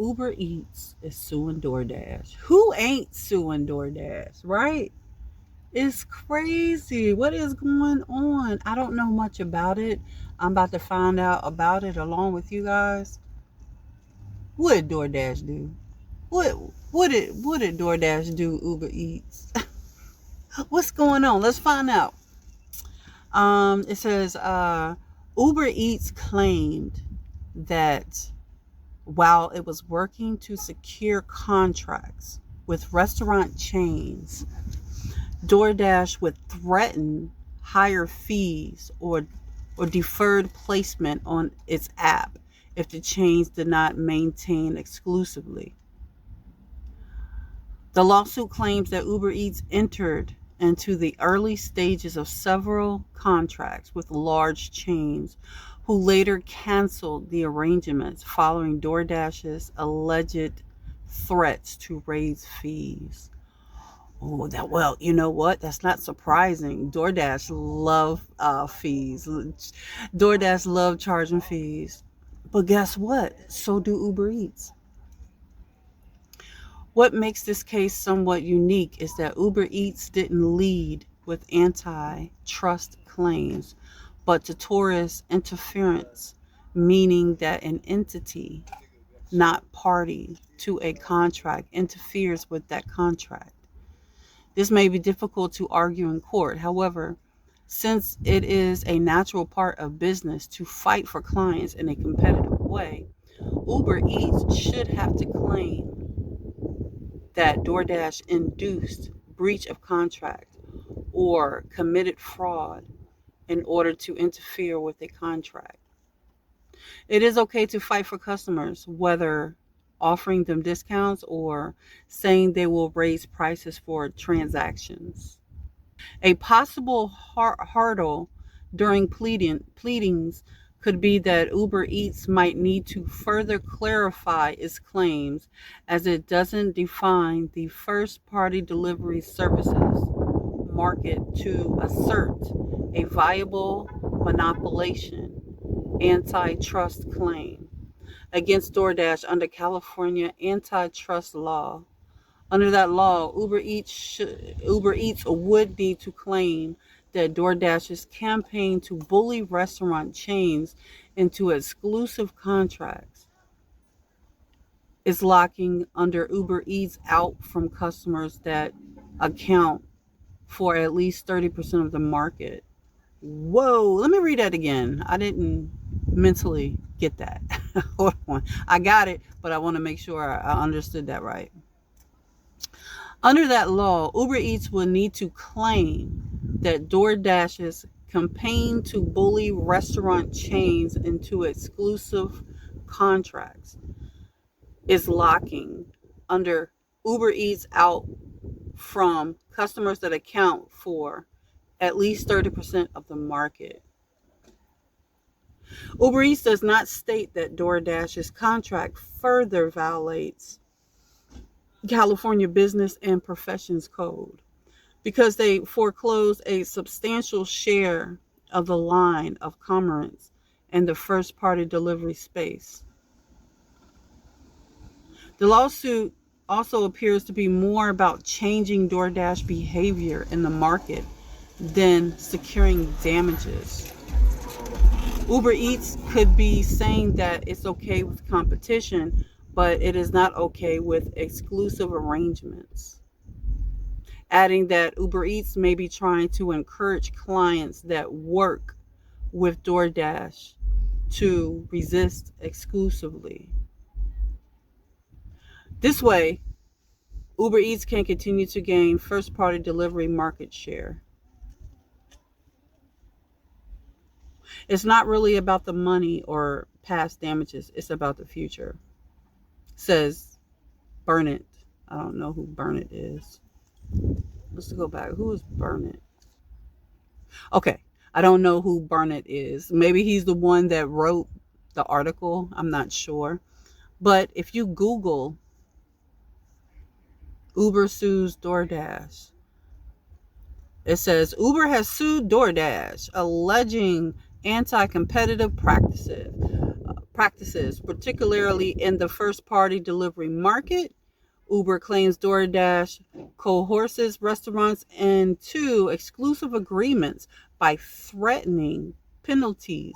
Uber Eats is suing DoorDash. Who ain't suing DoorDash, right? It's crazy. What is going on? I don't know much about it. I'm about to find out about it along with you guys. What did DoorDash do? What what did DoorDash do? Uber Eats. What's going on? Let's find out. It says Uber Eats claimed that while it was working to secure contracts with restaurant chains, DoorDash would threaten higher fees or deferred placement on its app if the chains did not maintain exclusively. The lawsuit claims that Uber Eats entered into the early stages of several contracts with large chains who later canceled the arrangements following DoorDash's alleged threats to raise fees. Oh, that well, you know what? That's not surprising. DoorDash love fees. DoorDash love charging fees. But guess what? So do Uber Eats. What makes this case somewhat unique is that Uber Eats didn't lead with antitrust claims, but to tourist interference, meaning that an entity not party to a contract interferes with that contract. This may be difficult to argue in court. However, since it is a natural part of business to fight for clients in a competitive way, Uber Eats should have to claim that DoorDash induced breach of contract or committed fraud in order to interfere with a contract. It is okay to fight for customers, whether offering them discounts or saying they will raise prices for transactions. A possible hurdle during pleadings could be that Uber Eats might need to further clarify its claims as it doesn't define the first party delivery services market to assert a viable monopolization antitrust claim against DoorDash under California antitrust law. Under that law, Uber Eats would need to claim that DoorDash's campaign to bully restaurant chains into exclusive contracts is locking under Uber Eats out from customers that account for at least 30% of the market. Whoa, let me read that again. I didn't mentally get that. Hold on. I got it, but I want to make sure I understood that right. Under that law, Uber Eats will need to claim that DoorDash's campaign to bully restaurant chains into exclusive contracts is locking under Uber Eats out from customers that account for at least 30% of the market. Uber Eats does not state that DoorDash's contract further violates California Business and Professions Code because they foreclose a substantial share of the line of commerce and the first party delivery space. The lawsuit also appears to be more about changing DoorDash behavior in the market than securing damages. Uber Eats could be saying that it's okay with competition, but it is not okay with exclusive arrangements. Adding that Uber Eats may be trying to encourage clients that work with DoorDash to resist exclusively. This way, Uber Eats can continue to gain first-party delivery market share. It's not really about the money or past damages. It's about the future. Says Burnett. I don't know who Burnett is. Let's go back. Who is Burnett? Okay. I don't know who Burnett is. Maybe he's the one that wrote the article. I'm not sure. But if you Google Uber sues DoorDash, it says Uber has sued DoorDash alleging anti-competitive practices practices, particularly in the first-party delivery market. Uber claims DoorDash coerces restaurants into exclusive agreements by threatening penalties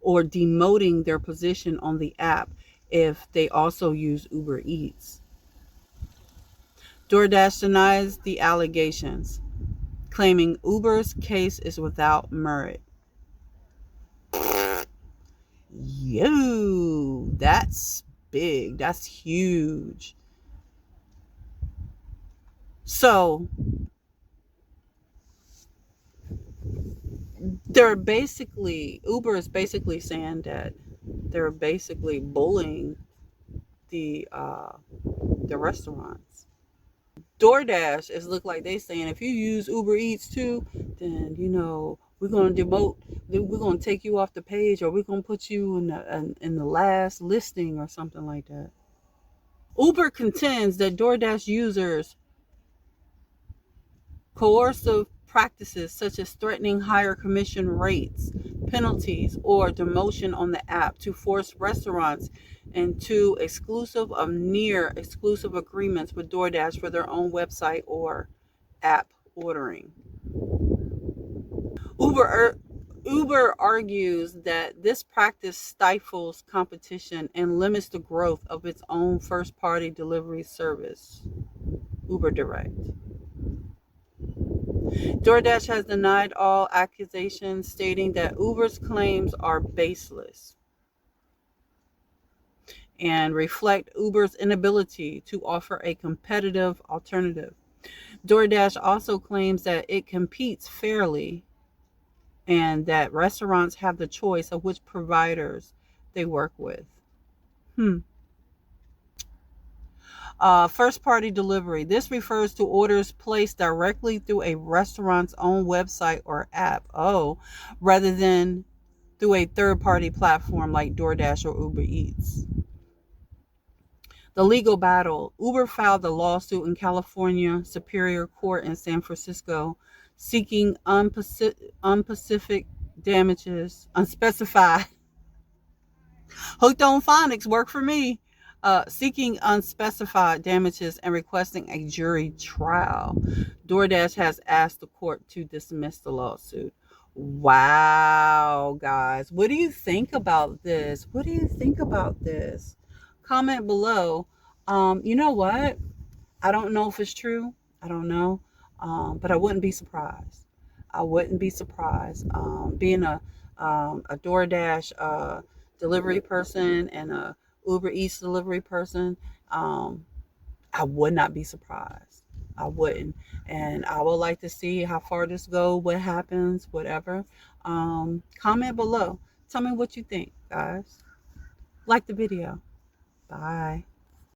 or demoting their position on the app if they also use Uber Eats. DoorDash denies the allegations, claiming Uber's case is without merit. Yo, that's big. That's huge. So Uber is basically saying that they're basically bullying the restaurants. DoorDash is look like they saying if you use Uber Eats too, then we're gonna demote, we're gonna take you off the page, or we're gonna put you in the last listing or something like that. Uber contends that DoorDash users coercive practices such as threatening higher commission rates, penalties, or demotion on the app to force restaurants into exclusive or near exclusive agreements with DoorDash for their own website or app ordering. Uber argues that this practice stifles competition and limits the growth of its own first-party delivery service, Uber Direct. DoorDash has denied all accusations, stating that Uber's claims are baseless and reflect Uber's inability to offer a competitive alternative. DoorDash also claims that it competes fairly and that restaurants have the choice of which providers they work with. First party delivery. This refers to orders placed directly through a restaurant's own website or app, rather than through a third party platform like DoorDash or Uber Eats. The legal battle. Uber filed a lawsuit in California Superior Court in San Francisco seeking unspecified damages, unspecified. Hooked on phonics work for me. Seeking unspecified damages and requesting a jury trial. DoorDash has asked the court to dismiss the lawsuit. Wow, guys. What do you think about this? What do you think about this? Comment below. You know what? I don't know if it's true. I don't know. But I wouldn't be surprised. I wouldn't be surprised. Being a DoorDash delivery person and a Uber Eats delivery person, I would not be surprised. I wouldn't. And I would like to see how far this goes, what happens, whatever. Comment below. Tell me what you think, guys. Like the video. Bye.